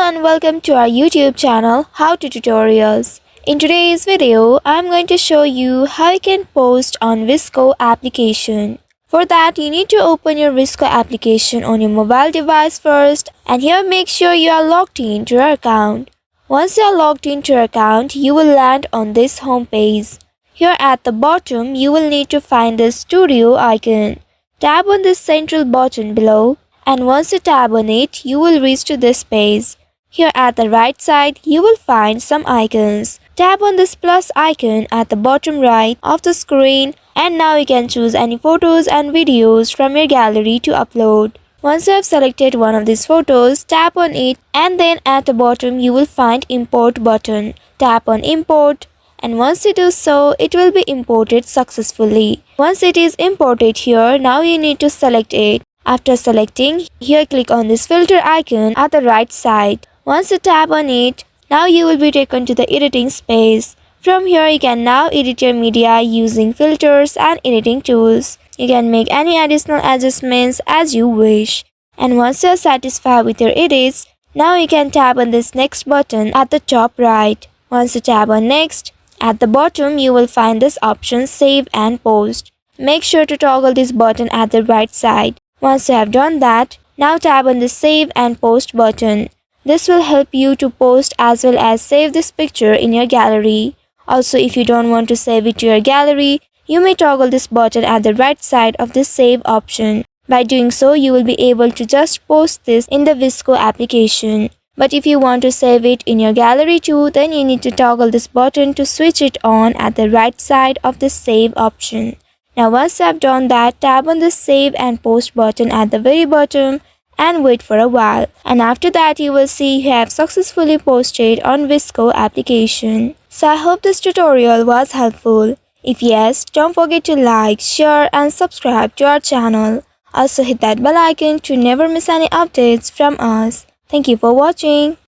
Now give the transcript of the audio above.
and welcome to our YouTube channel How to Tutorials. In today's video, I'm going to show you how you can post on VSCO application. For that, you need to open your VSCO application on your mobile device first, and here make sure you are logged into your account. Once you are logged into your account, you will land on this home page. Here at the bottom, you will need to find the studio icon. Tap on this central button below, and once you tap on it, you will reach to this page. Here at the right side, you will find some icons. Tap on this plus icon at the bottom right of the screen, and now you can choose any photos and videos from your gallery to upload. Once you have selected one of these photos, tap on it, and then at the bottom you will find import button. Tap on import, and once you do so, it will be imported successfully. Once it is imported here, now you need to select it. After selecting, here click on this filter icon at the right side. Once you tap on it, now you will be taken to the editing space. From here, you can now edit your media using filters and editing tools. You can make any additional adjustments as you wish. And once you are satisfied with your edits, now you can tap on this next button at the top right. Once you tap on next, at the bottom you will find this option save and post. Make sure to toggle this button at the right side. Once you have done that, now tap on the save and post button. This will help you to post as well as save this picture in your gallery. Also, if you don't want to save it to your gallery, you may toggle this button at the right side of the save option. By doing so, you will be able to just post this in the VSCO application. But if you want to save it in your gallery too, then you need to toggle this button to switch it on at the right side of the save option. Now once you have done that, tap on the save and post button at the very bottom and wait for a while. And after that, you will see you have successfully posted on VSCO application. So I hope this tutorial was helpful. If yes, don't forget to like, share and subscribe to our channel. Also hit that bell icon to never miss any updates from us. Thank you for watching.